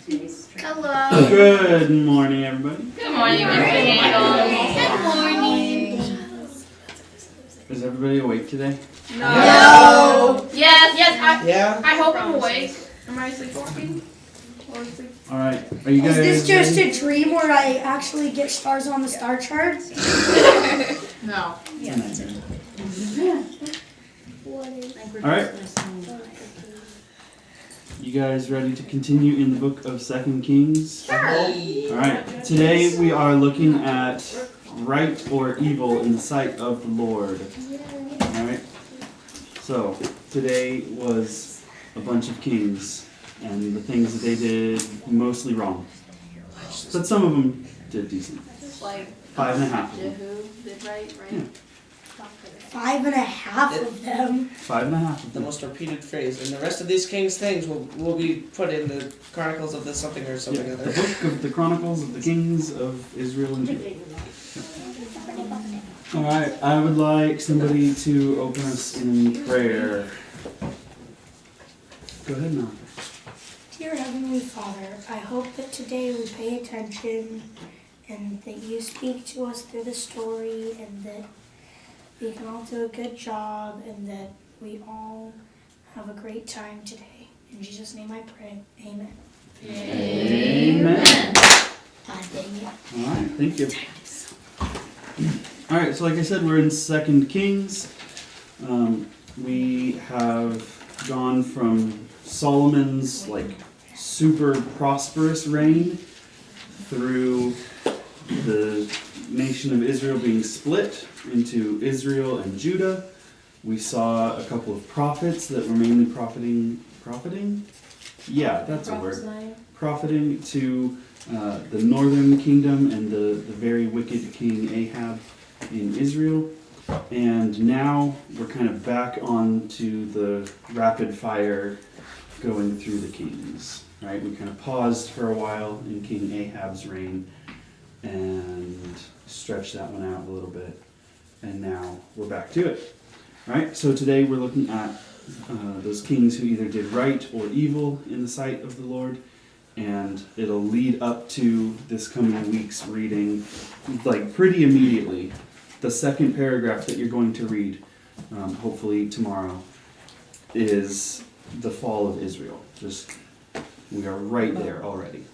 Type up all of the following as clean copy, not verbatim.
Hello. Good morning, everybody. Good morning, Mr. Hagel. Good morning. Is everybody awake today? No. Yes. I hope I'm awake. Am I sleepwalking? Or sleep? All right. Are you guys? Is this just ready? a dream where I actually get stars on the star chart? No. All right. You guys ready to continue in the book of 2 Kings? Sure. All right. Today we are looking at right or evil in the sight of the Lord. All right. So today was a bunch of kings and the things that they did mostly wrong, but some of them did decent. Like 5.5 of them. Jehu did right? Yeah. 5.5 of them. 5.5 of The them. most repeated phrase, and the rest of these kings' things will be put in the Chronicles of the something or something Yeah, other. the book of the Chronicles of the Kings of Israel and Judah. All right, I would like somebody to open us in prayer. Go ahead now. Dear Heavenly Father, I hope that today we pay attention and that you speak to us through the story and that we can all do a good job and that we all have a great time today. In Jesus' name I pray. Amen. Amen. God dang it. All right, thank you. All right, so like I said, we're in 2 Kings. We have gone from Solomon's super prosperous reign through the nation of Israel being split into Israel and Judah. We saw a couple of prophets that were mainly profiting? Yeah, that's a word. Profiting to the northern kingdom and the very wicked king Ahab in Israel. And now we're kind of back on to the rapid fire going through the kings, right? We kind of paused for a while in King Ahab's reign and stretched that one out a little bit. And now we're back to it, right? So today we're looking at those kings who either did right or evil in the sight of the Lord. And it'll lead up to this coming week's reading, pretty immediately. The second paragraph that you're going to read, hopefully tomorrow, is the fall of Israel. We are right there already.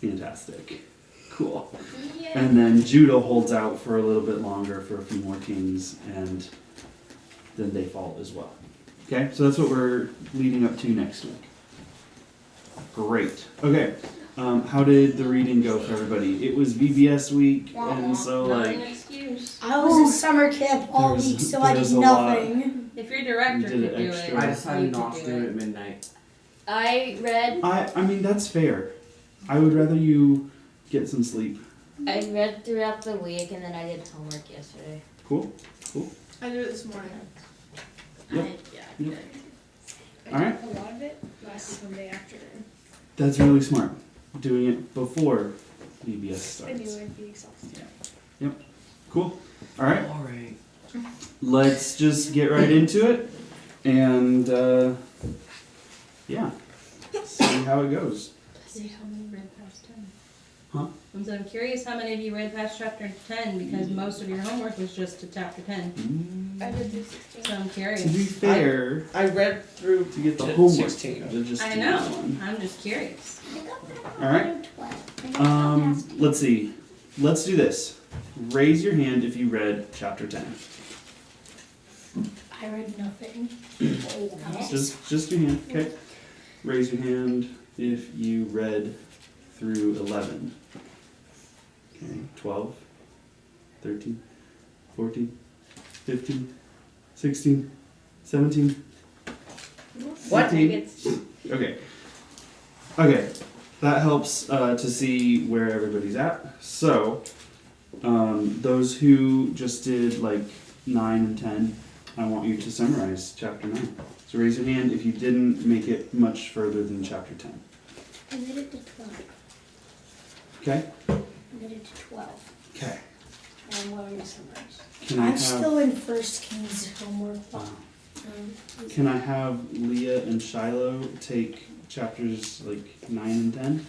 Fantastic. Cool. Yeah. And then Judah holds out for a little bit longer for a few more kings, and then they fall as well. Okay, so that's what we're leading up to next week. Great. Okay, how did the reading go for everybody? It was VBS week, and so Not an excuse. I was in summer camp all There was- week, so there I was did a lot. nothing. If your director You could did do it it, extra. I you decided not could to do it at midnight. I read I mean, that's fair. I would rather you get some sleep. throughout the week and then I did homework yesterday. Cool? I did it this morning. Yep. Yeah. Yep. All right. A lot of it last Sunday afternoon. That's really smart. Doing it before VBS I knew starts. I'd be exhausted. Cool. All right. Alright. Let's just get right into it and yeah, see how it goes. See how many read past 10. Huh? I'm curious how many of you read past chapter 10 because most of your homework was just to chapter 10. I did do 16. So I'm curious. To be fair, I read through to get the to homework, 16. to just I do know. one. I'm just curious. All right. Let's see. Let's do this. Raise your hand if you read chapter 10. I read nothing. Just your hand, okay? Raise your hand if you read through 11. Okay, 12, 13, 14, 15, 16, 17, What? 18. Okay. Okay, that helps to see where everybody's at. So, those who just did 9 and 10, I want you to summarize chapter 9. So raise your hand if you didn't make it much further than chapter 10. I made it to 12. Okay? I made it to 12. Okay. And what are you summarize? Can I I'm have still in First Kings homework. Can I have Leah and Shiloh take chapters like 9 and 10.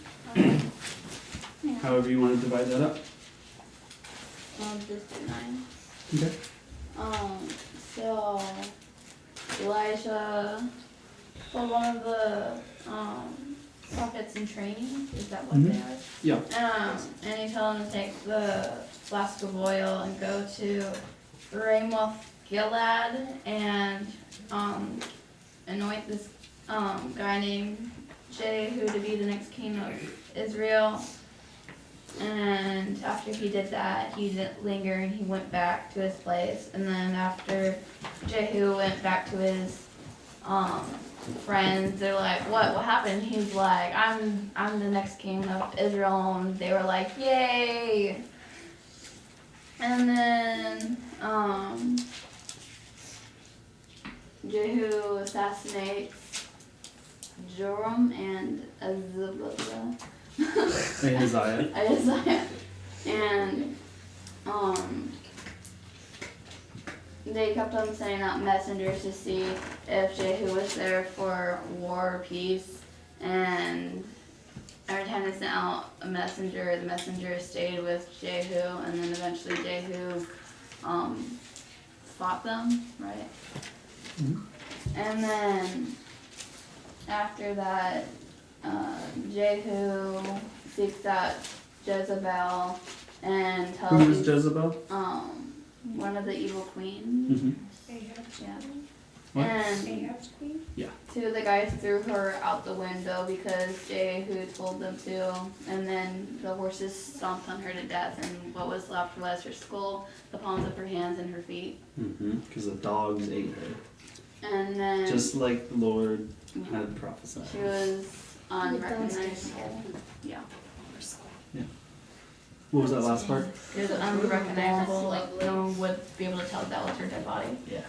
Yeah. However you want to divide that up. Just do 9. Okay. So Elijah, well, one of the prophets in training, is that what they are? Yeah. And he told him to take the flask of oil and go to Ramoth Gilead and anoint this guy named Jehu to be the next king of Israel. And after he did that, he didn't linger and he went back to his place. And then after Jehu went back to his friends, they're like, what happened? He's like, I'm the next king of Israel. And they were like, yay. And then Jehu assassinates Joram and Ahaziah. Isaiah. And they kept on sending out messengers to see if Jehu was there for war or peace. And every time they sent out a messenger, the messenger stayed with Jehu, and then eventually Jehu fought them, right? Mhm. And then after that, Jehu seeks out Jezebel and tells Who was Jezebel? one of the evil queens. Mm-hmm. Yeah. What? And Ahab's queen? two of the guys threw her out the window because Jehu told them to, and then the horses stomped on her to death, and what was left was her skull, the palms of her hands, and her feet. Mm-hmm. Because the dogs ate her. And then Just like the Lord yeah, had prophesied. she was unrecognizable. Yeah. What was that last part? She was unrecognizable, like no one would be able to tell that was her dead body. Yeah.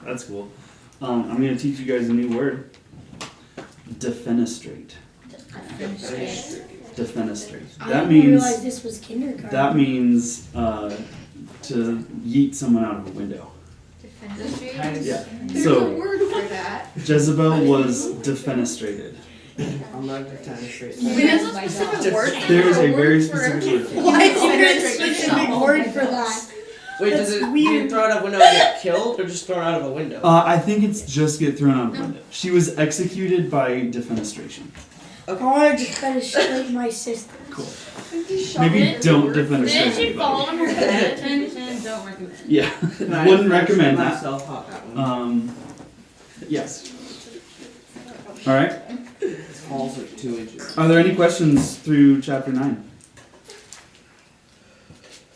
That's cool. I'm going to teach you guys a new word. Defenestrate. Defenestrate. I That didn't realize means this was kindergarten. to yeet someone out of a window. Yeah. There's So a word for that. Jezebel was defenestrated. I'm not gonna try to straight. There's a specific word for There's a it? very specific word for it. Why is there a specific word for that? Wait, That's does it weird. being thrown out of a window and get killed, or just thrown out of a window? I think it's just get thrown out of a window. She was executed by defenestration. I want to defenestrate my sister. Cool. Maybe don't defenestrate Did she fall anybody. on her head? Attention, don't recommend. Yeah, I wouldn't recommend that. myself out that one. Yes. All right. Balls are 2 inches. Are there any questions through chapter 9?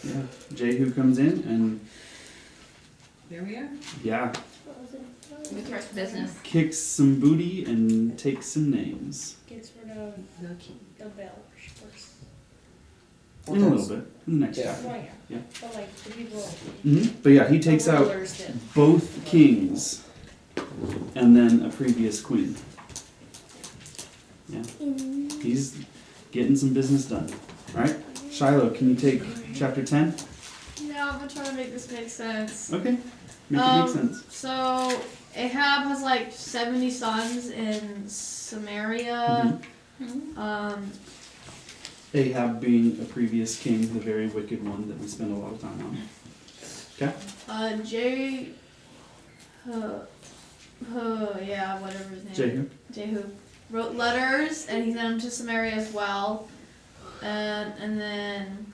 Yeah. Jehu comes in and Here we are. yeah, With her business. kicks some booty and takes some names. Gets rid of The king. the bell first. In a little bit. In the next Yeah. chapter. Oh, yeah. Yeah. But like the people. But yeah, he takes the out rulers did. both kings and then a previous queen. Yeah. He's getting some business done. Alright? Shiloh, can you take chapter 10? Yeah, I'm gonna try to make this make sense. Okay. Make it make sense. So Ahab has like 70 sons in Samaria. Ahab being a previous king, the very wicked one that we spend a lot of time on. Okay? Yeah, whatever his name. Jehu. Jehu wrote letters, and he sent them to Samaria as well. And then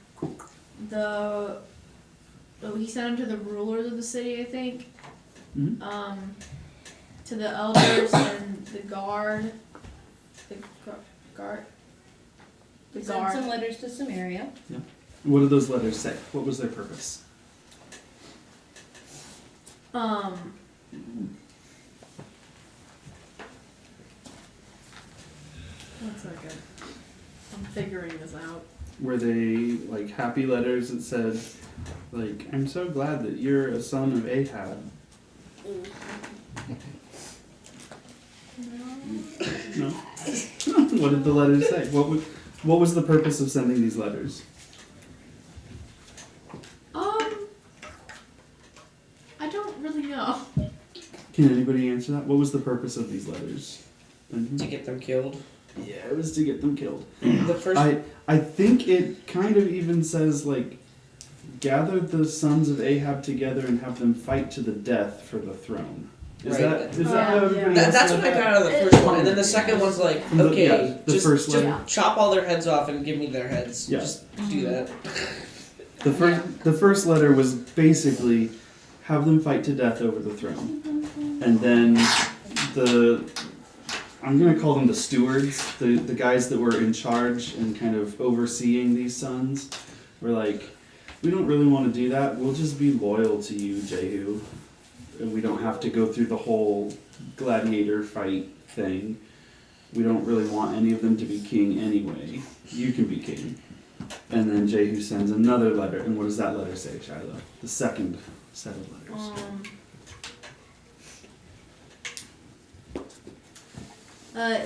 he sent them to the rulers of the city, I think. Mhm. To the elders and the guard. The guard. The Sent guard. some letters to Samaria. What did those letters say? What was their purpose? One second. I'm figuring this out. Were they like happy letters that said, like, I'm so glad that you're a son of Ahab? No. What did the letters say? What was the purpose of sending these letters? I don't really know. Can anybody answer that? What was the purpose of these letters? to get them killed. Yeah, it was to get them killed. The first. I think it kind of even says like, gather the sons of Ahab together and have them fight to the death for the throne. Is Right. that how everybody else That's said what I that? got out of the first one, and then the second one's like, From the- okay, yeah, the just, first just letter. chop all their heads off and give me their heads. Yeah. Just do that. The first letter was basically have them fight to death over the throne, and then I'm gonna call them the stewards, the guys that were in charge and kind of overseeing these sons, were like, we don't really want to do that. We'll just be loyal to you, Jehu, and we don't have to go through the whole gladiator fight thing. We don't really want any of them to be king anyway. You can be king. And then Jehu sends another letter, and what does that letter say, Shiloh? The second set of letters.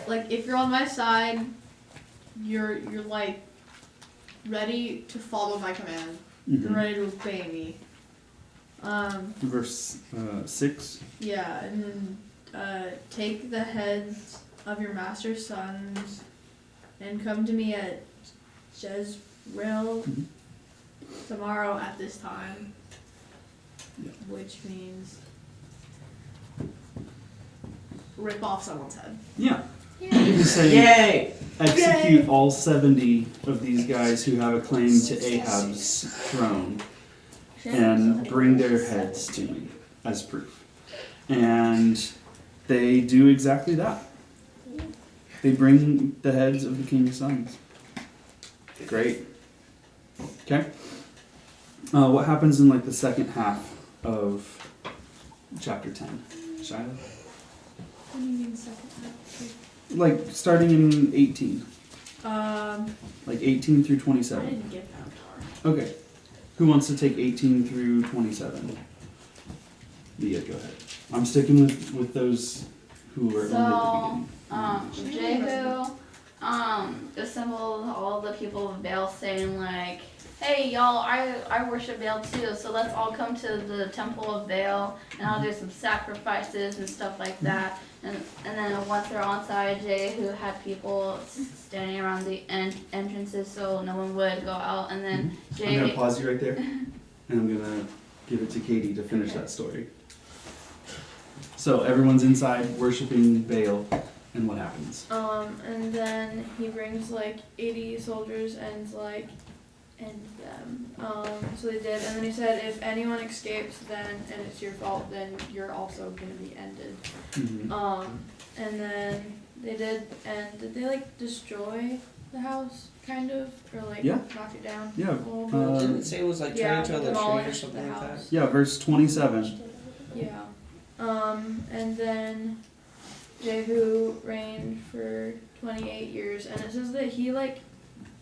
Like if you're on my side, you're like ready to follow my command. You're Mhm. ready to obey me. Verse 6. Yeah, and then take the heads of your master's sons and come to me at Jezreel Mhm. tomorrow at this time. Yeah. Which means rip off someone's head. Yeah. He's saying Yay! execute all 70 of these guys who have a claim to Ahab's throne and bring their heads to me as proof. And they do exactly that. They bring the heads of the king's sons. Great. Okay. What happens in like the second half of chapter 10? Shiloh? What do you mean second half? Like starting in 18. Like 18 through I 27. didn't get that far. Okay. Who wants to take 18 through 27? Leah, go ahead. I'm sticking with those who were only at the beginning. Jehu, assembled all the people of Baal saying like, hey y'all, I worship Baal too, so let's all come to the temple of Baal and I'll do some sacrifices and stuff like that. And then once they're on side, Jehu had people standing around the entrances so no one would go out. And then I'm going to Jehu, pause you right there, and I'm going to give it to Katie to finish that story. So everyone's inside worshiping Baal, and what happens? And then he brings like 80 soldiers and like end them. So they did, and then he said, if anyone escapes, then and it's your fault, then you're also gonna be ended. Mhm. And then they did, and did they like destroy the house, kind of, or like Yeah. knock it down? Yeah. a little bit? Didn't it say it was like Yeah, turning into a latrine or demolish something the like that? house. Yeah, verse 27. Yeah. And then Jehu reigned for 28 years, and it says that he like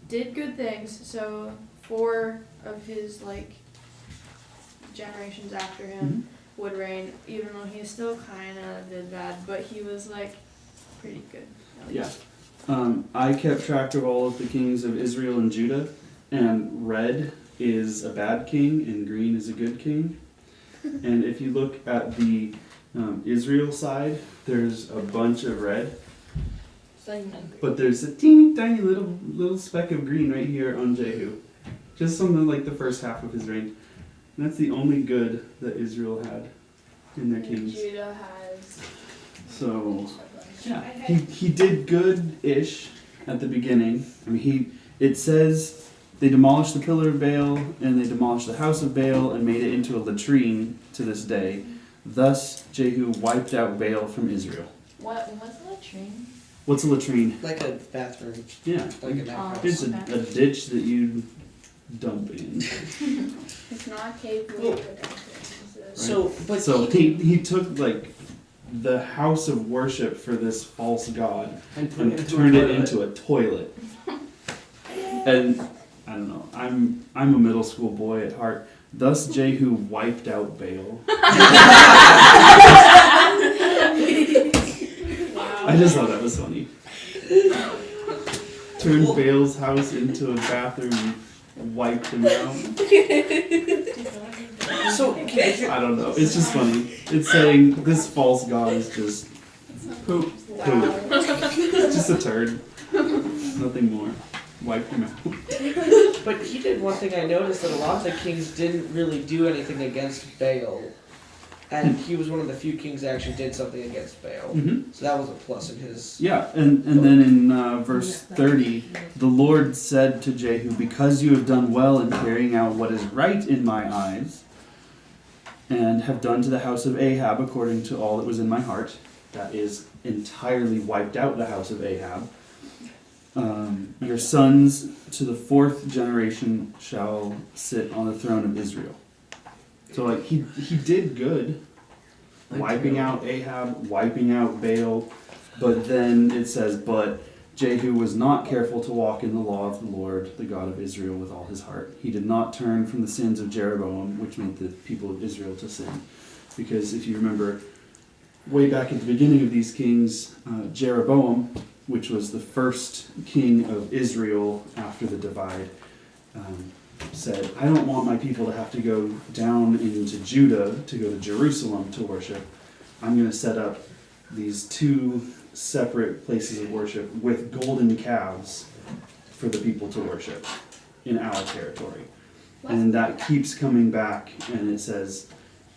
did good things. So 4 of his like generations after him would reign, even though he still kind of did bad, but he was like pretty good. At Yeah. least. I kept track of all of the kings of Israel and Judah, and red is a bad king and green is a good king. And if you look at the Israel side, there's a bunch of red, but there's a teeny tiny little speck of green right here on Jehu. Just something like the first half of his reign. And that's the only good that Israel had in their And kings. Judah has. So yeah, he did good-ish at the beginning. I mean, it says they demolished the pillar of Baal and they demolished the house of Baal and made it into a latrine to this day. Thus, Jehu wiped out Baal from Israel. what's a latrine? What's a latrine? Like a bathroom, Yeah, like an outhouse. it's a ditch that you dump in. It's not cave Cool. So, but So he took like the house of worship for this false god and turned it into a toilet. And I don't know. I'm a middle school boy at heart. Thus Jehu wiped out Baal. I just thought that was funny. Turned Baal's house into a bathroom, wiped him out. So, I don't know. It's just funny. It's saying this false god is just poop. Poop. just a turd. Nothing more. Wipe him out. But he did one thing I noticed, that a lot of the kings didn't really do anything against Baal. And he was one of the few kings that actually did something against Baal. Mm-hmm. So that was a plus in his... Yeah, and then in verse 30, the Lord said to Jehu, because you have done well in carrying out what is right in my eyes, and have done to the house of Ahab according to all that was in my heart, that is, entirely wiped out the house of Ahab, your sons to the 4th generation shall sit on the throne of Israel. So like he did good, wiping out Ahab, wiping out Baal, but then it says, but Jehu was not careful to walk in the law of the Lord, the God of Israel, with all his heart. He did not turn from the sins of Jeroboam, which made the people of Israel to sin. Because if you remember, way back at the beginning of these kings, Jeroboam, which was the first king of Israel after the divide, said, I don't want my people to have to go down into Judah to go to Jerusalem to worship. I'm going to set up these 2 separate places of worship with golden calves for the people to worship in our territory. And that keeps coming back, and it says,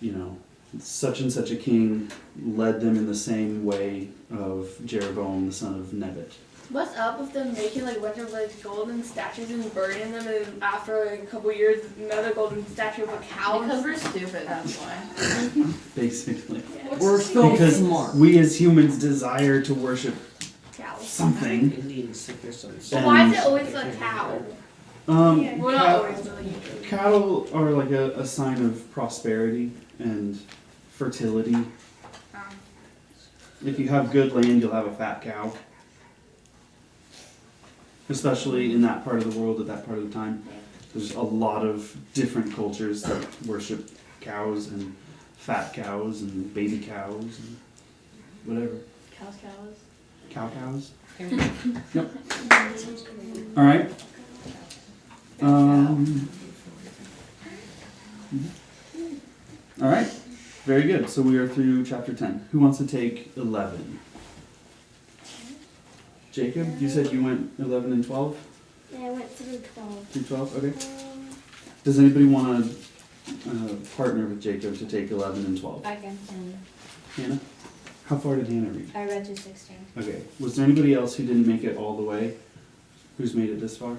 you know, such and such a king led them in the same way of Jeroboam the son of Nebat. What's up with them making like a bunch of like golden statues and burning them, and after like a couple years, another golden statue of a cow? Because we're stupid, that's why. Basically. We're so Because smart. we as humans desire to worship Cows. something. Indians stick their sons. But why is it always a cow? Um, Well, not always, but like usually. cattle are like a sign of prosperity and fertility. If you have good land, you'll have a fat cow. Especially in that part of the world at that part of the time. There's a lot of different cultures that worship cows and fat cows and baby cows and whatever. Cows. Yep. All right. All right. Very good. So we are through chapter 10. Who wants to take 11? Jacob, you said you went 11 and 12? Yeah, I went through 12. Through 12? Okay. Does anybody want to partner with Jacob to take 11 and 12? I can. Hannah? How far did Hannah read? I read through 16. Okay. Was there anybody else who didn't make it all the way? Who's made it this far?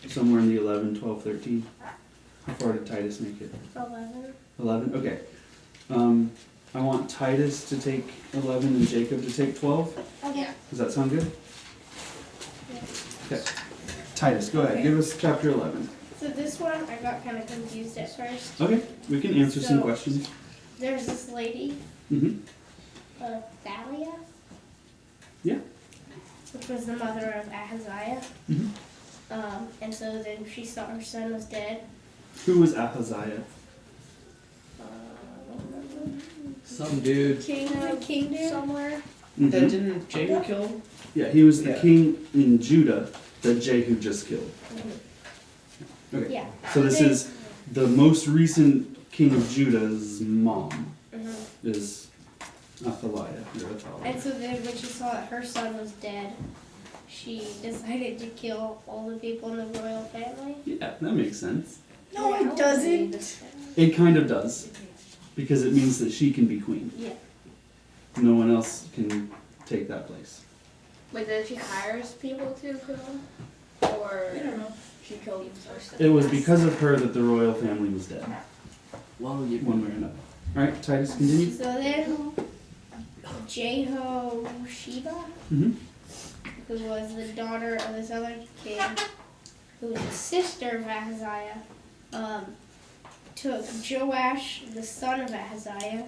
Somewhere in the 11, 12, 13? How far did Titus make it? 11. 11? Okay. I want Titus to take 11 and Jacob to take 12. Okay. Does that sound good? Okay. Titus, go ahead. Give us chapter 11. So this one, I got kind of confused at first. Okay. We can answer some So- questions. There's this lady, Mm-hmm. Thalia. Yeah. Which was the mother of Ahaziah. Mm-hmm. And so then she saw her son was dead. Who was Ahaziah? Some dude. King dude. Somewhere. Mm-hmm. That didn't Jehu kill him? Yeah, he was the Yeah. king in Judah that Jehu just killed. Okay. Yeah. So this is the most recent king of Judah's mom Mm-hmm. is Athaliah or Athaliah. And so then when she saw that her son was dead, she decided to kill all the people in the royal family. Yeah, that makes sense. No, it doesn't. It kind of does. Because it means that she can be queen. Yeah. No one else can take that place. Wait, did she hire people to kill him? Or I don't know. she killed him first? It was because of her that the royal family was dead. Well, you One way or another. Alright, Titus, continue. So then Jehosheba, Mm-hmm. who was the daughter of this other king, who was the sister of Ahaziah, took Joash, the son of Ahaziah,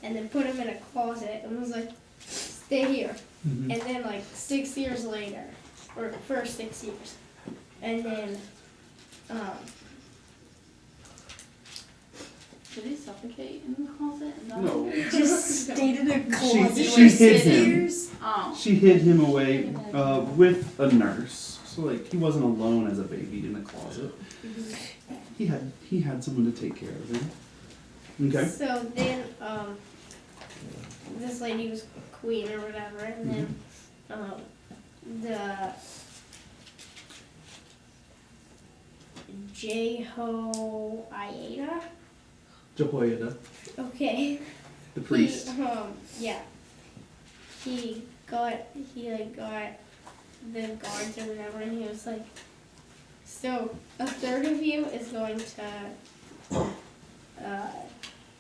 and then put him in a closet and was like, stay here. Mm-hmm. And then like 6 years later, or the first 6 years, and then Did he suffocate in the closet? Is that No. just stayed in a She hid him. Oh. She hid him away with a nurse. So like he wasn't alone as a baby in a closet. He had someone to take care of him. Okay. So then, this lady was queen or whatever, and then the Jehoiada. Jehoiada, Okay. the priest. Yeah. He got the guards or whatever, and he was like, so a third of you is going to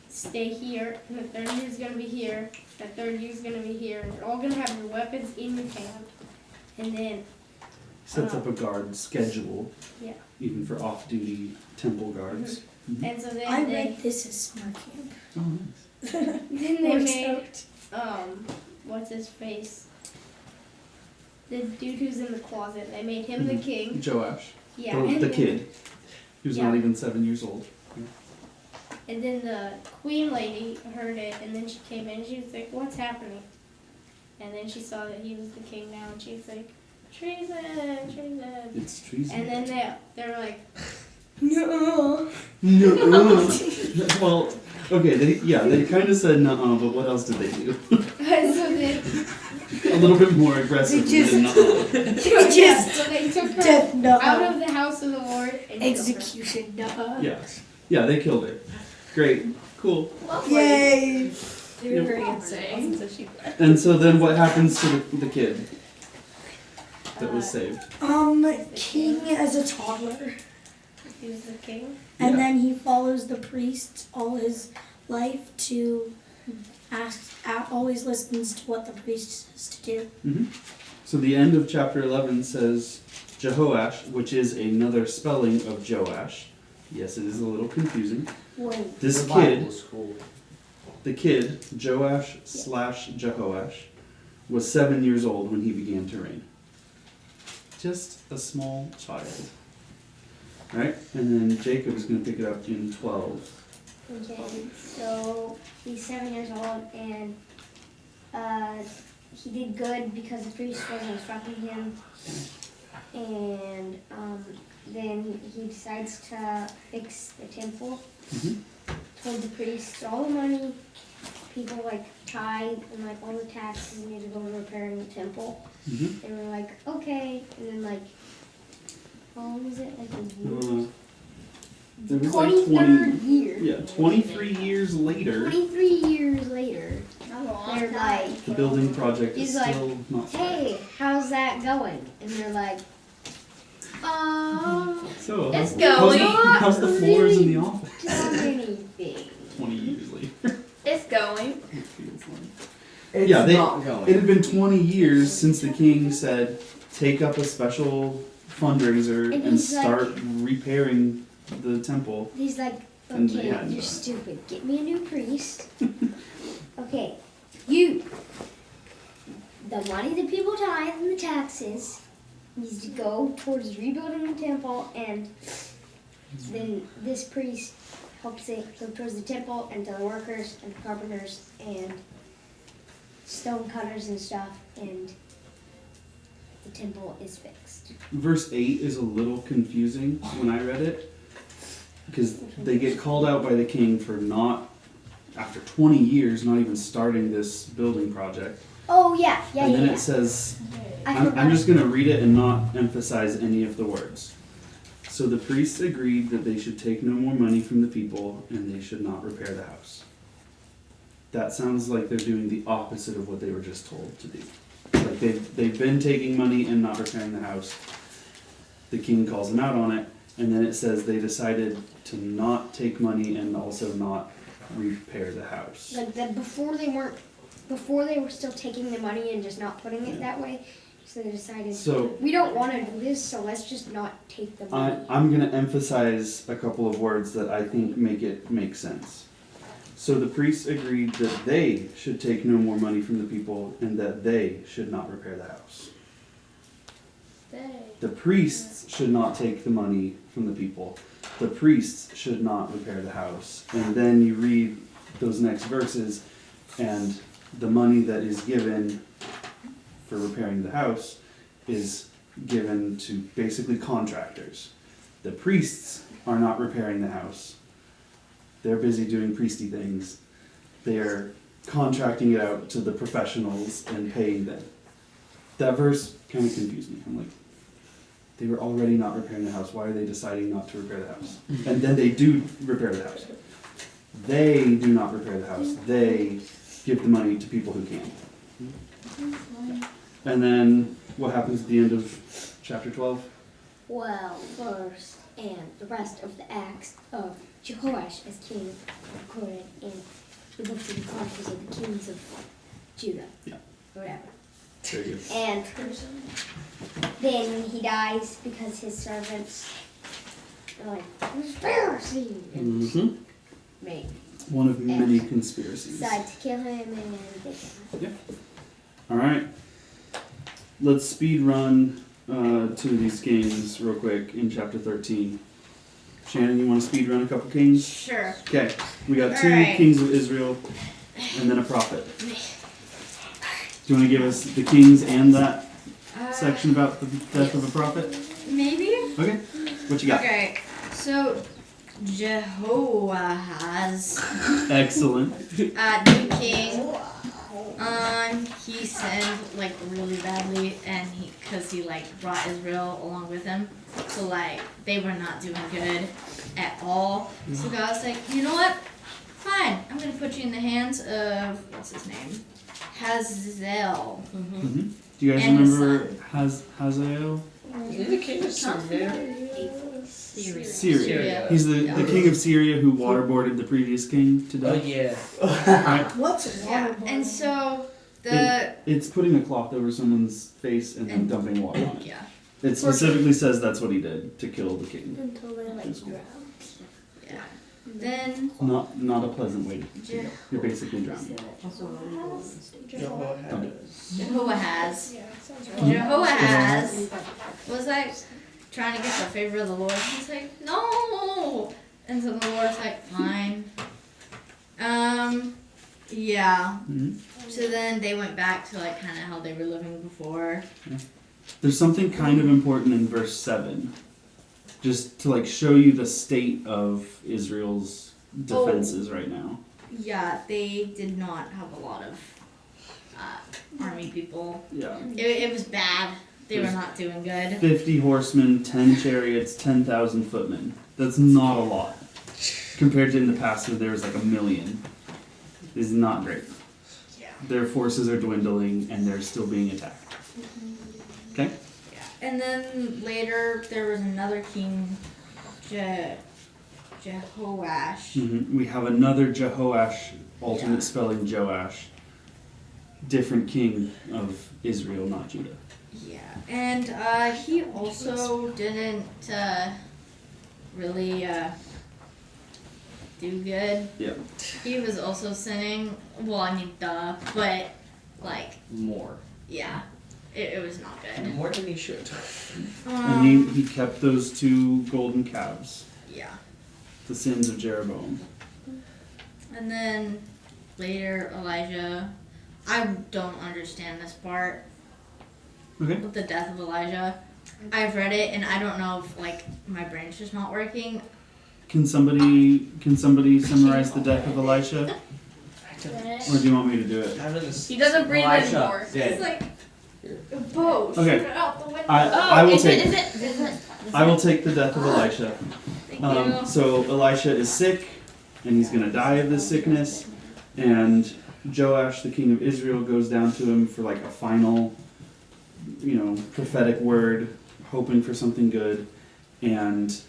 stay here, and a third of you is going to be here, a third of you is going to be here, and you're all going to have your weapons in your hand, and then Sets up a guard schedule, yeah. even for off-duty temple guards. And so then I they read this as summer camp. Oh, nice. then they We're made stoked. what's his face? The dude who's in the closet. They made him the king. Joash, Yeah. the and then- kid, he was not Yeah. even 7 years old. And then the queen lady heard it, and then she came in and she was like, "What's happening?" And then she saw that he was the king now, and she was like, "Treason, treason." It's treason. And then they were like, No. No. Well, okay, they kind of said nuh-uh, but what else did they do? so then A little bit more aggressive They than nuh-uh. yeah, so they took her Death, no. out of the house of the Lord and killed her. Execution, no. Yeah, they killed her. Great, cool. Yay. They were very insane, so she And so then what happens to the kid that was saved? King as a toddler. He was the king. And Yeah. then he follows the priest all his life to always listens to what the priest says to do. Mm-hmm. So the end of chapter 11 says Jehoash, which is another spelling of Joash. Yes, it is a little confusing. Wait. This The kid, Bible school. the kid, Joash/Jehoash, was 7 years old when he began to reign. Just a small child. Right? And then Jacob is going to pick it up in 12. Okay, so he's 7 years old, and he did good because the priest wasn't instructing him, and then he decides to fix the temple. Mhm. Told the priest all the money people like tithe and like all the taxes need to go to repairing the temple. Mm-hmm. They were like, okay, and then like, how long was it? Like a year? It was like 23rd year. Yeah, 23 years later, 23 years later, Not a long they're time. like, the building project is He's like, still not started. hey, how's that going? And they're like, So, It's how's the floors in the office? done anything. 20 years later. It's going. It feels like. It's Yeah, not It going. had been 20 years since the king said, take up a special fundraiser And and he's like- start repairing the temple. He's like, And they okay, hadn't you're done it. stupid. Get me a new priest. Okay, you. The money that people tithe and the taxes needs to go towards rebuilding the temple, and then this priest helps it go towards the temple and to the workers and the carpenters and stone cutters and stuff, and the temple is fixed. Verse 8 is a little confusing when I read it, because they get called out by the king for not, after 20 years, not even starting this building project. Oh yeah, yeah, And yeah. then yeah. it says, I I'm forgot. just going to read it and not emphasize any of the words. So the priests agreed that they should take no more money from the people and they should not repair the house. That sounds like they're doing the opposite of what they were just told to do. Like they've been taking money and not repairing the house. The king calls them out on it, and then it says they decided to not take money and also not repair the house. Like that before they were still taking the money and just not putting it that way. So they decided So we don't want to do this, so let's just not take the money. I'm going to emphasize a couple of words that I think make sense. So the priests agreed that they should take no more money from the people and that they should not repair the house. The priests should not take the money from the people. The priests should not repair the house. And then you read those next verses, and the money that is given for repairing the house is given to basically contractors. The priests are not repairing the house. They're busy doing priesty things. They're contracting it out to the professionals and paying them. that verse kind of confused me. I'm like, they were already not repairing the house. Why are they deciding not to repair the house? And then they do repair the house. They do not repair the house. They give the money to people who can. And then what happens at the end of chapter 12? Well, first, and the rest of the acts of Jehoash as king are recorded in the book of the Chronicles of the Kings of Judah. Yeah. Whatever. Very good. And then he dies because his servants are like, conspiracy! And Mm-hmm. made One of many conspiracies. decide to kill him and they kill him. All right. Let's speed run 2 of these kings real quick in chapter 13. Shannon, you want to speed run a couple kings? Sure. Okay. We got 2 Alright. kings of Israel and then a prophet. Do you want to give us the kings and that section about the death of a prophet? Maybe? Okay. What you got? Okay. So, Jehoahaz, Excellent. new king, he sinned like really badly, and cause he like brought Israel along with him, so like they were not doing good at all. So God's like, you know what? Fine, I'm gonna put you in the hands of what's his name, Hazael. Mm-hmm. Do you guys And his remember Hazael? Is he the king of Syria? Syria. Syria. He's the king of Syria who waterboarded the previous king to Oh death. yeah. Right? What's Yeah, waterboarding? and so the It's putting a cloth over someone's face and then dumping water on it. yeah. It specifically says that's what he did to kill the king. Until they like drown. Yeah. Then Not a pleasant way to go. You're basically drowning. Jehoahaz. Yeah, sounds right. Jehoahaz was like trying to get the favor of the Lord. He's like, no. And so the Lord's like, fine. Yeah. Mhm. So then they went back to like kind of how they were living before. There's something kind of important in verse 7. Just to like show you the state of Israel's defenses right now. Yeah, they did not have a lot of army people. Yeah. It was bad. They were There's not doing good. 50 horsemen, 10 chariots, 10,000 footmen. That's not a lot. Compared to in the past where there was like 1 million. This is not great. Yeah. Their forces are dwindling and they're still being attacked. Okay? Yeah. And then later there was another king, Jehoash. We have another Jehoash, alternate Yeah. spelling Joash. Different king of Israel, not Judah. Yeah. And he also didn't really do good. Yeah. He was also sinning. Well, I mean, but like, More. yeah, it was not good. More than he should. And he kept those 2 golden calves, Yeah. the sins of Jeroboam. And then later, Elijah. I don't understand this part Okay. with the death of Elijah. I've read it, and I don't know if like my brain's just not working. Can somebody summarize the death of Elisha? Or do you want me to do it? He doesn't breathe Elisha, anymore. dead. He's like a boat. Okay. Shoot it out the window. I will take Is it? I will take the death of Elisha. Thank you. So Elisha is sick, and he's going to die of this sickness, and Joash, the king of Israel, goes down to him for like a final, prophetic word, hoping for something good, and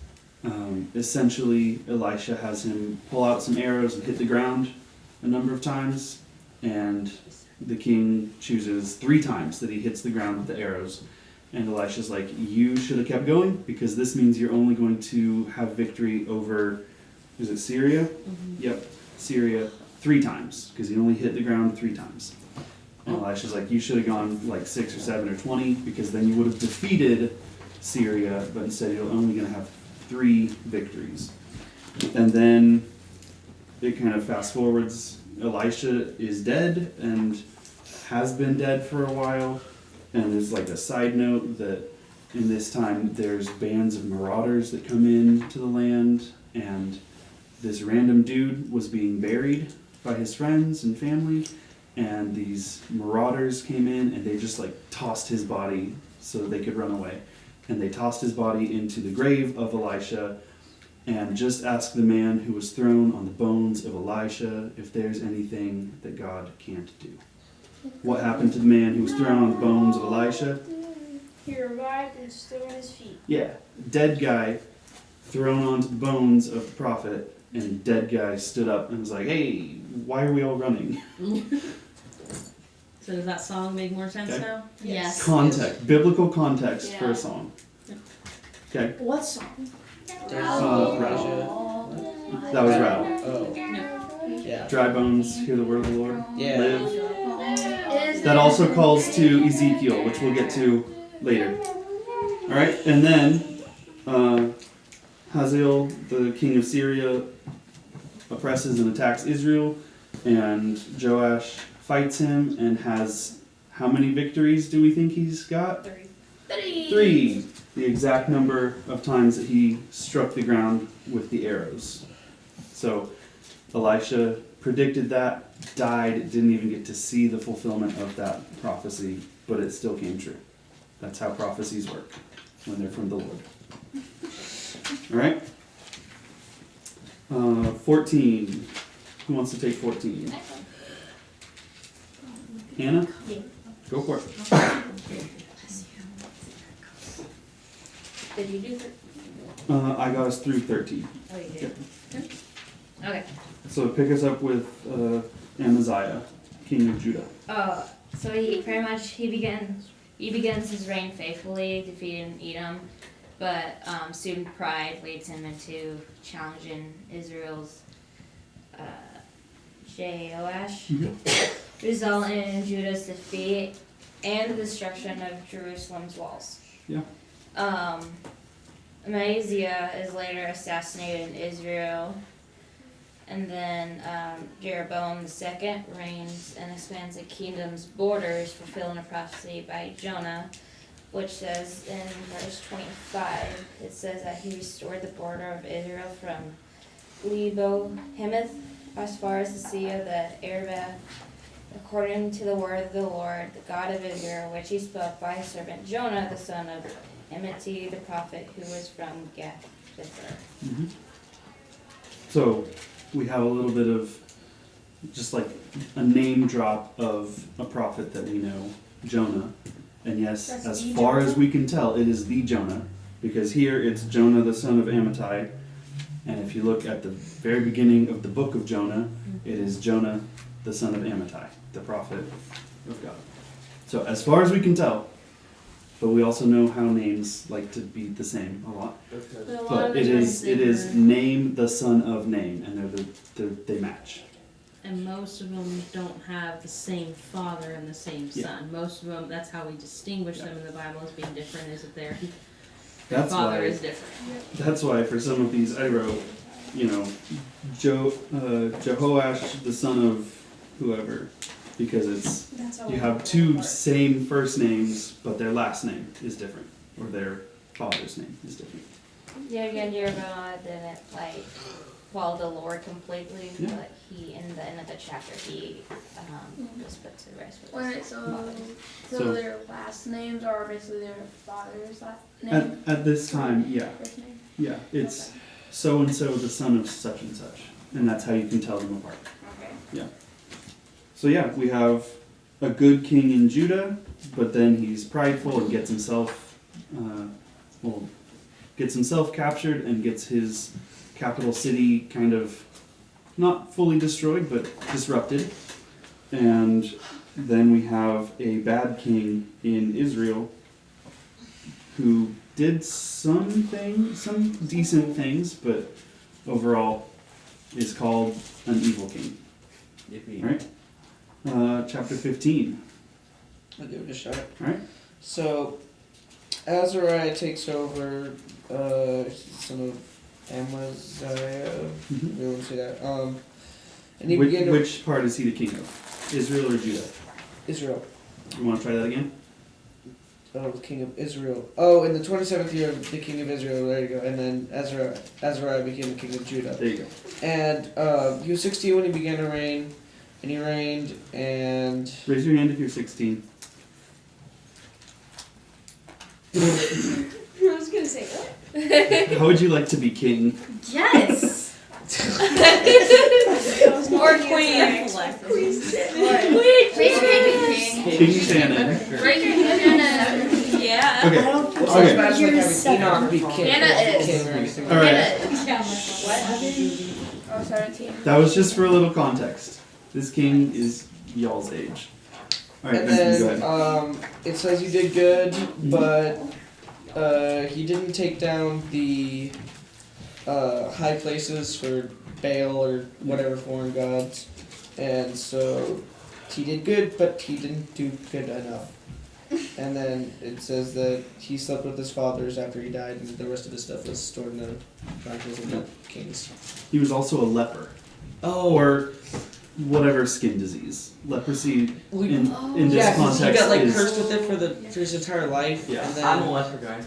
essentially Elisha has him pull out some arrows and hit the ground a number of times, and the king chooses 3 times that he hits the ground with the arrows. And Elisha's like, you should have kept going, because this means you're only going to have victory over, is it Syria? Yep, Syria 3 times, because he only hit the ground 3 times. And Elisha's like, you should have gone like 6 or 7 or 20, because then you would have defeated Syria, but instead you're only going to have 3 victories. And then it kind of fast forwards. Elisha is dead and has been dead for a while. And there's like a side note that in this time there's bands of marauders that come in to the land, and this random dude was being buried by his friends and family, and these marauders came in and they just like tossed his body so that they could run away. And they tossed his body into the grave of Elisha and just asked the man who was thrown on the bones of Elisha if there's anything that God can't do. What happened to the man who was thrown on the bones of Elisha? He revived and stood on his feet. Yeah, dead guy thrown onto the bones of the prophet, and dead guy stood up and was like, hey, why are we all running? So does that song make more sense Okay. now? Yes. Context, biblical context for Yeah. a song. Okay, What song? rattle. That was rattle. Oh. Yeah. Dry bones, hear the word of the Lord. Yeah. Live. That also calls to Ezekiel, which we'll get to later. Alright, and then Hazael, the king of Syria, oppresses and attacks Israel, and Joash fights him and has how many victories do we think he's got? 3. The exact number of times that he struck the ground with the arrows. So Elisha predicted that, died, didn't even get to see the fulfillment of that prophecy, but it still came true. That's how prophecies work when they're from the Lord. Alright? 14. Who wants to take 14? Hannah? Yeah. Go for it. Did you do I got us through 13. Oh, you did. Okay. So pick us up with Amaziah, king of Judah. So he pretty much he begins his reign faithfully, defeating Edom, but soon pride leads him into challenging Israel's Joash, resulting in Judah's defeat and the destruction of Jerusalem's walls. Yeah. Amaziah is later assassinated in Israel, and then Jeroboam II reigns and expands the kingdom's borders, fulfilling a prophecy by Jonah, which says in verse 25, it says that he restored the border of Israel from Lebo-Hamath as far as the sea of the Arabah, according to the word of the Lord, the God of Israel, which he spoke by his servant Jonah, the son of Amittai, the prophet, who was from Gath. So we have a little bit of just like a name drop of a prophet that we know, Jonah. And yes, That's as the far Jonah? as we can tell, it is the Jonah, because here it's Jonah the son of Amittai. And if you look at the very beginning of the book of Jonah, it is Jonah the son of Amittai, the prophet of God. So as far as we can tell, but we also know how names like to be the same a lot. But it is name the son of name, and they match. And most of them don't have the same father and the same Yeah. son. Most of them, that's how we distinguish them in the Bible as being different, is that their That's father why. is different. That's why for some of these I wrote, Jehoash the son of whoever, because it's That's how you we have know two that. same first names, but their last name is different, or their father's name is different. Yeah, again, Jeroboam didn't follow the Lord completely, Yeah. but he in the end of the chapter he just put to the rest with When his it's father. so their last names are basically their father's name. At this time, yeah, First name. yeah, it's so and so the son of such and such, and that's how you can tell them apart. Okay. So yeah, we have a good king in Judah, but then he's prideful and gets himself captured and gets his capital city kind of not fully destroyed, but disrupted. And then we have a bad king in Israel who did some decent things, but overall is called an evil king. Right? Chapter 15. I'll give it a shot. Alright. So, Azariah takes over, son of Amaziah. Mhm. We won't say that. And he began to Which part is he the king of? Israel or Judah? Israel. You want to try that again? Oh, the king of Israel. Oh, in the 27th year of the king of Israel. There you go. And then Azariah became the king of Judah. There you go. And he was 16 when he began to reign. and he reigned, and Raise your hand if you're 16. I was gonna say what? How would you like to be king? Yes. Or queen. Raise your hand, King. King Shannon. Raise your hand. Yeah. Okay. I don't think it's as Okay. bad as like having Enoch be king. Hannah is. King or anything. All right. Oh, 17. That was just for a little context. This king is y'all's age. All right, And Benjamin, go then ahead. it says he did good, but he didn't take down the high places for Baal or whatever foreign gods, and so he did good, but he didn't do good enough. And then it says that he slept with his fathers after he died, and the rest of his stuff was stored in the chronicles of the kings. He was also a leper, or whatever skin disease. Leprosy in this Yeah, 'cause context he got like is cursed with it for his entire life. Yeah. And then, I'm a leper guy.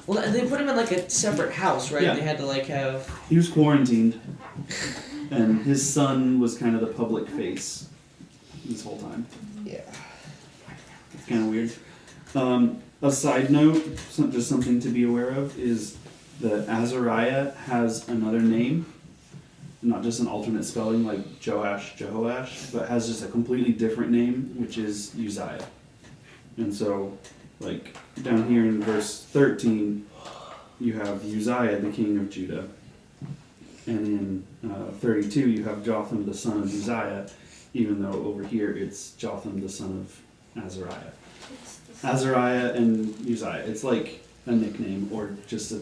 well, and they put him in like a separate house, right? Yeah. They had to like have. he was quarantined, and his son was kind of the public face this whole time. Yeah. It's kind of weird. A side note, just something to be aware of, is that Azariah has another name, not just an alternate spelling like Joash, Jehoash, but has just a completely different name, which is Uzziah. And so, like, down here in verse 13, you have Uzziah, the king of Judah. And in 32, you have Jotham, the son of Uzziah, even though over here it's Jotham, the son of Azariah. Azariah and Uzziah. It's like a nickname or just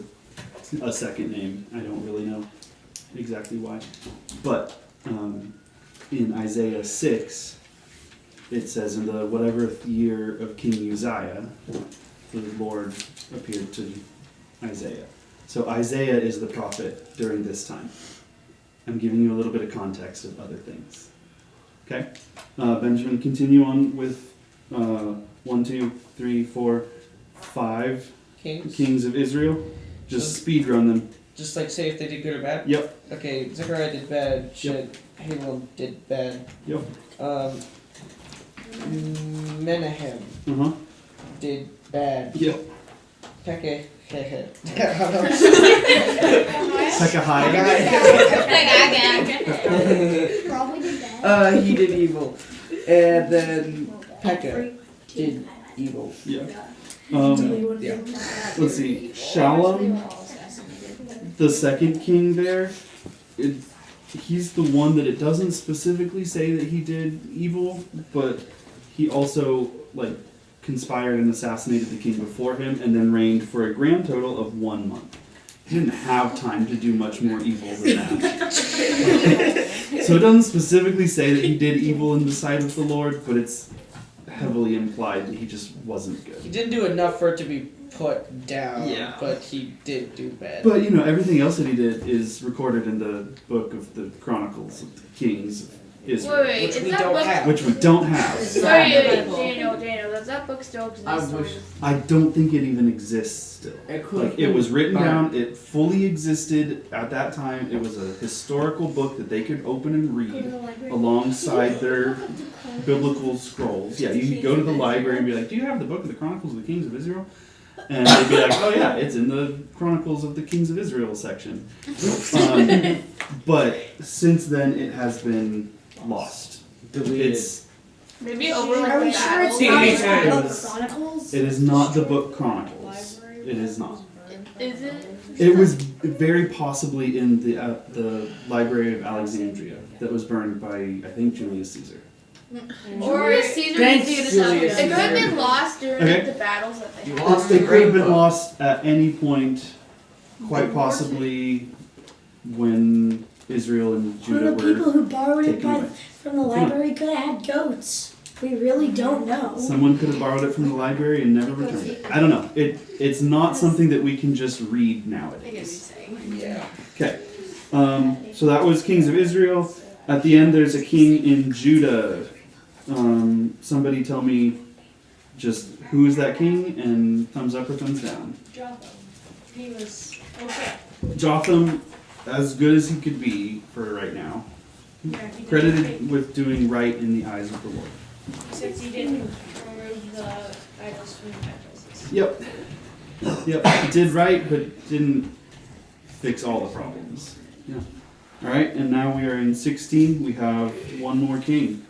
a second name. I don't really know exactly why. But in Isaiah 6, it says, in the whatever year of King Uzziah, the Lord appeared to Isaiah. So Isaiah is the prophet during this time. I'm giving you a little bit of context of other things. Okay? Benjamin, continue on with 1, 2, 3, 4, 5 kings of Israel. Just speed run them. Just like say if they did good or bad? Yep. Okay, Zechariah did bad, shit, Halem did bad. Yep. Menahem Uh-huh. did bad. Yep. Pekah, Pekah. Probably did that. he did evil. And then Pekah did evil. Yeah. Yeah. Let's see. Shalom, the second king there, he's the one that it doesn't specifically say that he did evil, but he also like conspired and assassinated the king before him and then reigned for a grand total of 1 month. He didn't have time to do much more evil than that. So it doesn't specifically say that he did evil in the sight of the Lord, but it's heavily implied that he just wasn't good. He didn't do enough for it to be put down, Yeah. but he did do bad. But, you know, everything else that he did is recorded in the book of the Chronicles of the Kings of Israel, Wait, which is we that don't book? have. which we don't have. Daniel, does that book still exist? I or wish- is- I don't think it even exists still. It could. Like, it was written down, it fully existed at that time. It was a historical book that they could open and read alongside their biblical scrolls. Yeah, you could go to the library and be like, do you have the book of the Chronicles of the Kings of Israel? And they'd be like, oh yeah, it's in the Chronicles of the Kings of Israel section. But since then, it has been lost. Deleted. It's, Maybe over like Are the we sure it's TV not shows. the book Chronicles? it is not the book Chronicles. It is not. Is it? It was very possibly in the Library of Alexandria that was burned by, I think, Julius Caesar. Or Julius Caesar Thanks, needs to get us Julius out. It could have Caesar. been lost during Okay. the battles that they You had. lost the It could great have been book. lost at any point, quite possibly when Israel and One Judah of the people were who borrowed it taken away. from the library could have had goats. We really don't know. Someone could have borrowed it from the library and never returned it. I don't know. It's not something that we can just read nowadays. Yeah. Okay. So that was kings of Israel. At the end, there's a king in Judah. Somebody tell me just who is that king and thumbs up or thumbs down. Jotham. He was okay. Jotham, as good as he could be for right now. Yeah, he didn't Credited with doing right in the eyes of the Lord. except he didn't remove the idols from the high places. Yep. Yep. Did right, but didn't fix all the problems. Yeah. All right, and now we are in 16. We have one more king.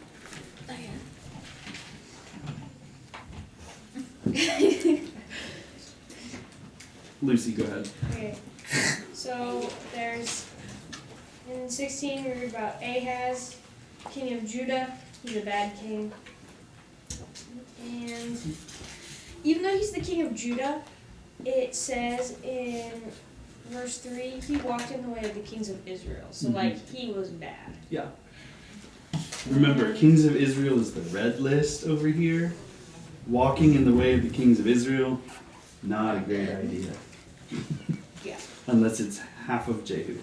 Lucy, go ahead. Okay, so there's, in 16 we read about Ahaz, king of Judah. He's a bad king. And even though he's the king of Judah, it says in verse 3, he walked in the way of the kings of Israel. So, like, he was bad. Yeah. Remember, kings of Israel is the red list over here. Walking in the way of the kings of Israel, not a great idea. Yeah. Unless it's half of Jehu.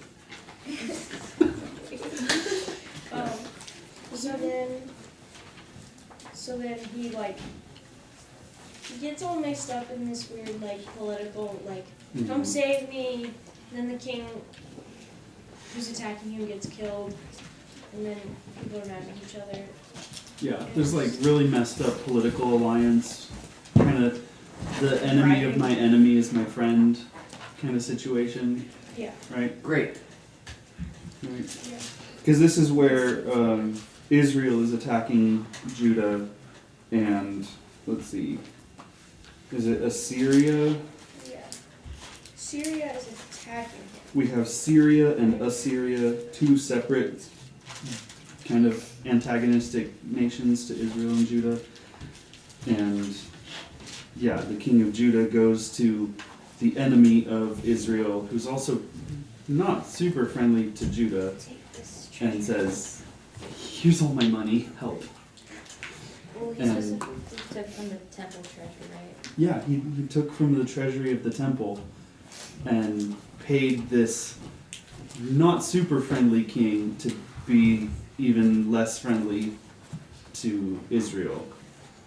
So then he, like, he gets all mixed up in this weird, like, political, like, come save me. Then the king who's attacking him gets killed. And then people are mad at each other. Yeah, there's like really messed up political alliance, kind of the enemy of my enemy is my friend kind of situation. Yeah. Right? Great. Right. Yeah. Because this is where Israel is attacking Judah and, let's see, is it Assyria? Yeah. Syria is attacking him. We have Syria and Assyria, two separate kind of antagonistic nations to Israel and Judah. And yeah, the king of Judah goes to the enemy of Israel, who's also not super friendly to Judah, and says, here's all my money, help. Well, he specifically took from the temple treasure, right? Yeah, he took from the treasury of the temple and paid this not super friendly king to be even less friendly to Israel.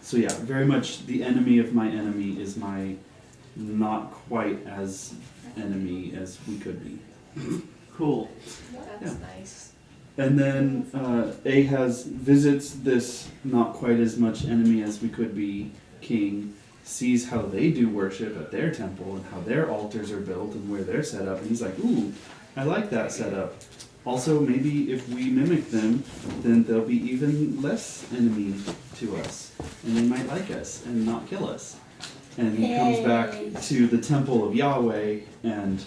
So yeah, very much the enemy of my enemy is my not quite as enemy as we could be. Cool. That's nice. And then Ahaz visits this not quite as much enemy as we could be king, sees how they do worship at their temple and how their altars are built and where they're set up, and he's like, ooh, I like that setup. Also, maybe if we mimic them, then they'll be even less enemy to us, and they might like us and not kill us. And he comes back to the temple of Yahweh and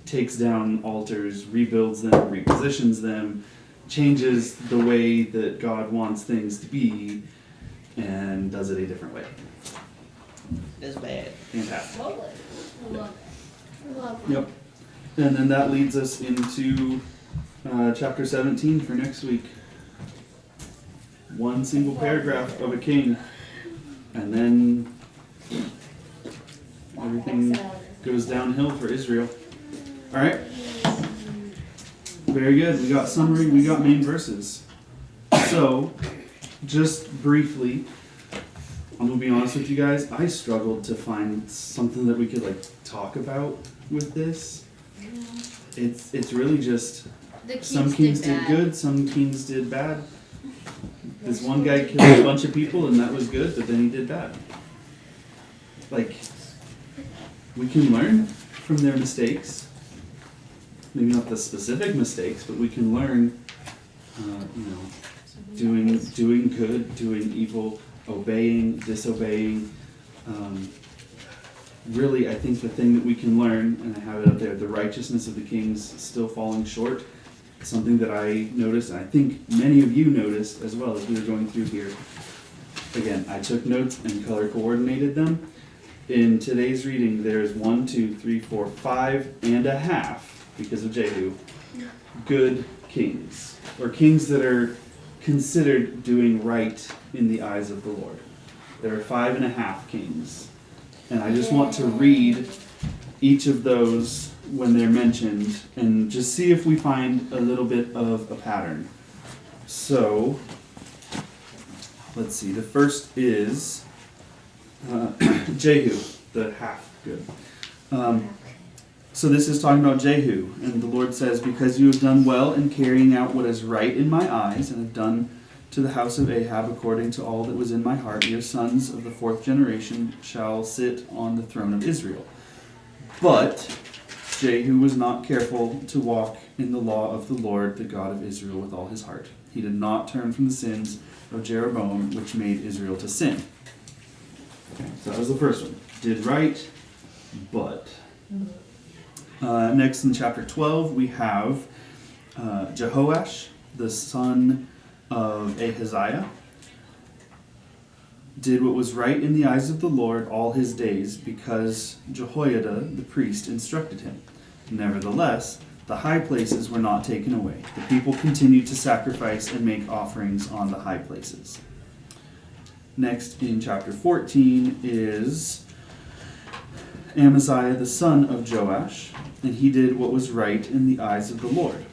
takes down altars, rebuilds them, repositions them, changes the way that God wants things to be, and does it a different way. It's bad. Fantastic. I love it. Yep. And then that leads us into chapter 17 for next week. One single paragraph of a king, and then everything goes downhill for Israel. All right. Very good. We got summary. We got main verses. So, just briefly, I'm gonna be honest with you guys. I struggled to find something that we could like talk about with this. It's really just some kings did good, some kings did bad. This one guy killed a bunch of people and that was good, but then he did bad. Like, we can learn from their mistakes. Maybe not the specific mistakes, but we can learn, doing good, doing evil, obeying, disobeying. Really, I think the thing that we can learn, and I have it up there, the righteousness of the kings still falling short. Something that I noticed, and I think many of you noticed as well as we were going through here. Again, I took notes and color coordinated them. In today's reading, there's 1, 2, 3, 4, 5.5, because of Jehu, good kings, or kings that are considered doing right in the eyes of the Lord. There are 5.5 kings, and I just want to read each of those when they're mentioned and just see if we find a little bit of a pattern. So, let's see, the first is Jehu, the half good. So this is talking about Jehu, and the Lord says, because you have done well in carrying out what is right in my eyes, and have done to the house of Ahab according to all that was in my heart, your sons of the 4th generation shall sit on the throne of Israel. But Jehu was not careful to walk in the law of the Lord, the God of Israel, with all his heart. He did not turn from the sins of Jeroboam, which made Israel to sin. Okay, so that was the first one. Did right, but. Next in chapter 12, we have Jehoash, the son of Ahaziah, did what was right in the eyes of the Lord all his days, because Jehoiada the priest instructed him. Nevertheless, the high places were not taken away. The people continued to sacrifice and make offerings on the high places. Next in chapter 14 is Amaziah the son of Joash, and he did what was right in the eyes of the Lord,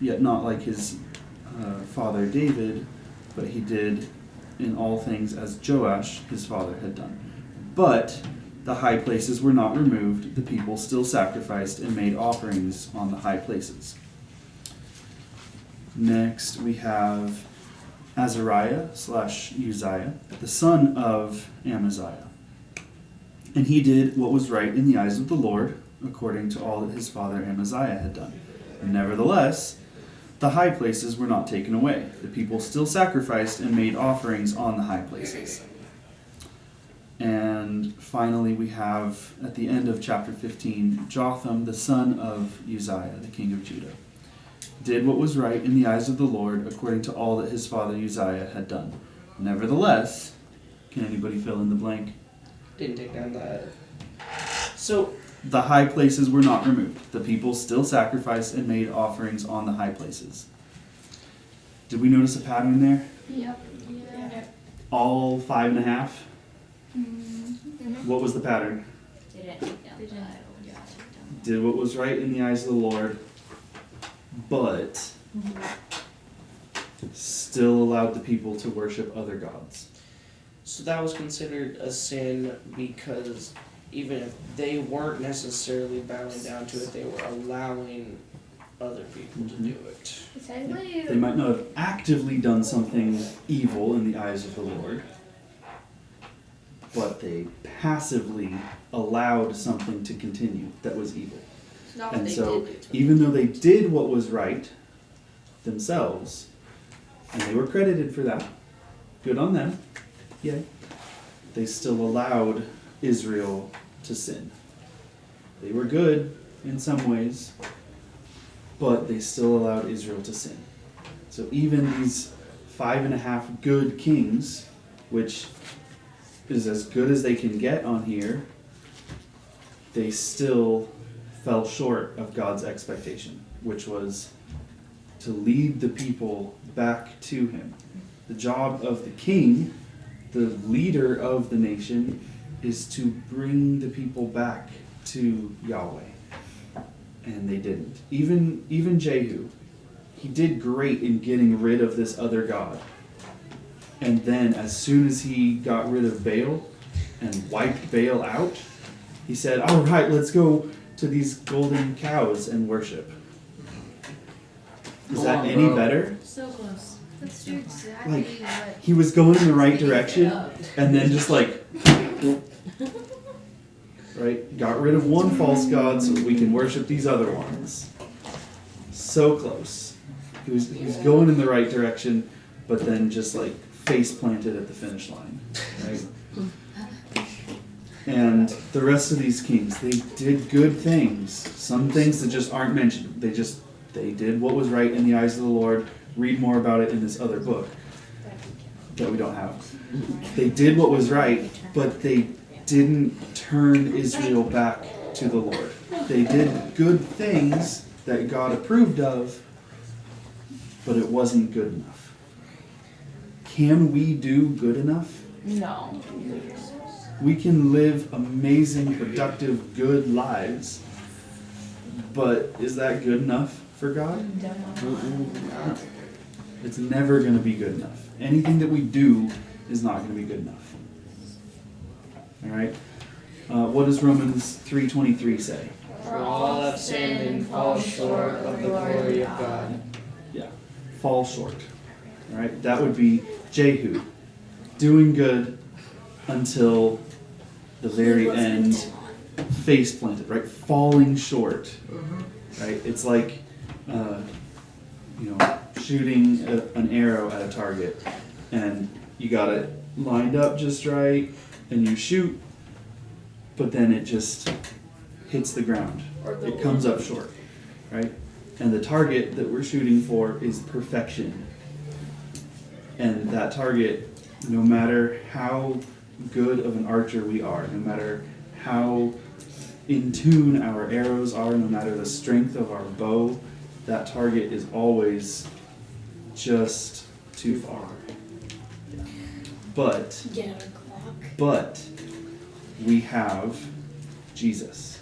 yet not like his father David, but he did in all things as Joash his father had done. But the high places were not removed, the people still sacrificed and made offerings on the high places. Next we have Azariah / Uzziah, the son of Amaziah. And he did what was right in the eyes of the Lord, according to all that his father Amaziah had done. Nevertheless, the high places were not taken away. The people still sacrificed and made offerings on the high places. And finally we have, at the end of chapter 15, Jotham, the son of Uzziah, the king of Judah, did what was right in the eyes of the Lord, according to all that his father Uzziah had done. Nevertheless, can anybody fill in the blank? Didn't take down that. So, The high places were not removed. The people still sacrificed and made offerings on the high places. Did we notice a pattern there? Yep. All 5.5? Mm-hmm. What was the pattern? Didn't take down the idol. Did what was right in the eyes of the Lord, but still allowed the people to worship other gods. so that was considered a sin because even if they weren't necessarily bowing down to it, they were allowing other people to do it. Essentially, They might not have actively done something evil in the eyes of the Lord, but they passively allowed something to continue that was evil. It's not what And they so, did. even though they did what was right themselves, and they were credited for that, good on them, yay, they still allowed Israel to sin. They were good in some ways, but they still allowed Israel to sin. So even these 5.5 good kings, which is as good as they can get on here, they still fell short of God's expectation, which was to lead the people back to him. The job of the king, the leader of the nation, is to bring the people back to Yahweh. And they didn't. Even Jehu, he did great in getting rid of this other god. And then as soon as he got rid of Baal and wiped Baal out, he said, all right, let's go to these golden cows and worship. Is that any better? So close. let's do exactly Like, what. he was going in the right direction, and then just like, right, got rid of one false god so that we can worship these other ones. So close. He was going in the right direction, but then just like face planted at the finish line, right? And the rest of these kings, they did good things. Some things that just aren't mentioned. They did what was right in the eyes of the Lord. Read more about it in this other book that we don't have. They did what was right, but they didn't turn Israel back to the Lord. They did good things that God approved of, but it wasn't good enough. Can we do good enough? No. We can live amazing, productive, good lives, but is that good enough for God? It's never going to be good enough. Anything that we do is not going to be good enough. All right? What does Romans 3:23 say? For all have sinned and fall short of the glory of God. Yeah, fall short. All right, that would be Jehu, doing good until the very end, face planted, right? Falling short, right? It's like, shooting an arrow at a target, and you got it lined up just right, and you shoot, but then it just hits the ground. It comes up short, right? And the target that we're shooting for is perfection. And that target, no matter how good of an archer we are, no matter how in tune our arrows are, no matter the strength of our bow, that target is always just too far. But we have Jesus.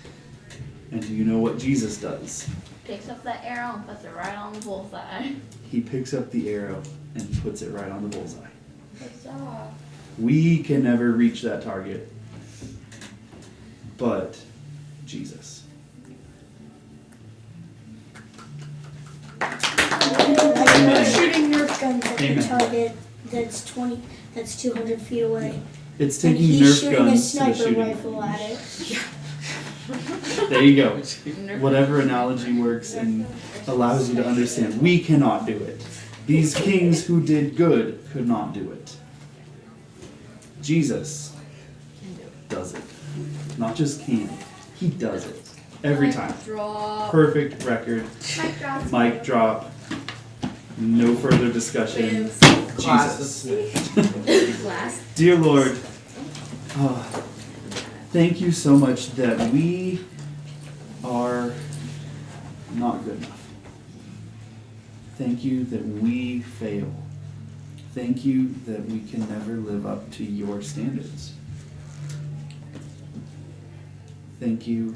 And do you know what Jesus does? Picks up that arrow and puts it right on the bullseye. He picks up the arrow and puts it right on the bullseye. Huzzah. We can never reach that target, but Jesus. We're shooting Nerf guns at Amen. the target that's 200 feet away. It's And taking he's Nerf shooting a guns to the sniper shooting rifle at it. There you go. Whatever analogy works and allows you to understand. We cannot do it. These kings who did good could not do it. Jesus does it. Not just can. He does it. Every time. Drop. Perfect record. Mic drop. Mic drop. No further discussion. Class Jesus. dismissed. Dear Lord, thank you so much that we are not good enough. Thank you that we fail. Thank you that we can never live up to your standards. Thank you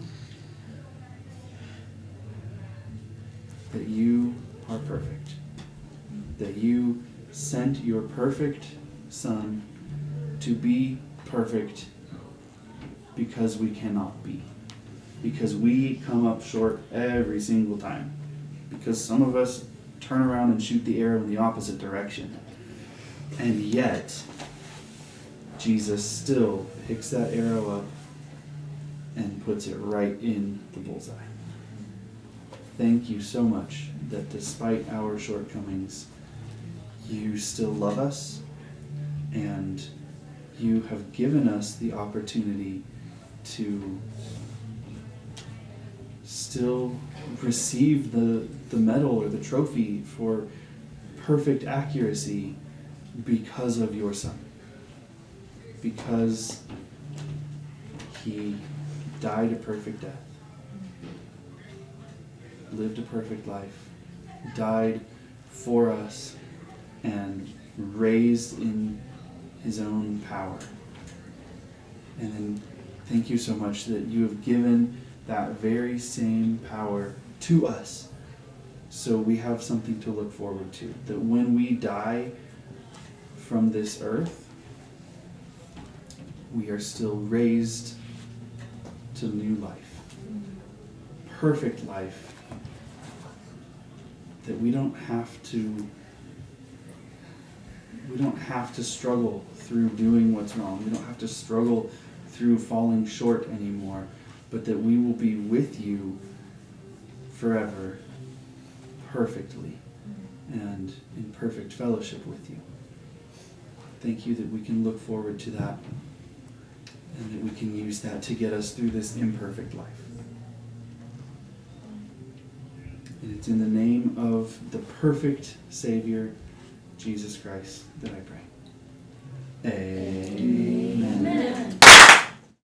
that you are perfect. That you sent your perfect Son to be perfect because we cannot be. Because we come up short every single time. Because some of us turn around and shoot the arrow in the opposite direction. And yet, Jesus still picks that arrow up and puts it right in the bullseye. Thank you so much that despite our shortcomings, you still love us, and you have given us the opportunity to still receive the medal or the trophy for perfect accuracy because of your Son. Because he died a perfect death, lived a perfect life, died for us, and raised in his own power. And then thank you so much that you have given that very same power to us, so we have something to look forward to. That when we die from this earth, we are still raised to new life. Perfect life. That we don't have to struggle through doing what's wrong. We don't have to struggle through falling short anymore, but that we will be with you forever, perfectly, and in perfect fellowship with you. Thank you that we can look forward to that, and that we can use that to get us through this imperfect life. And it's in the name of the perfect Savior, Jesus Christ, that I pray.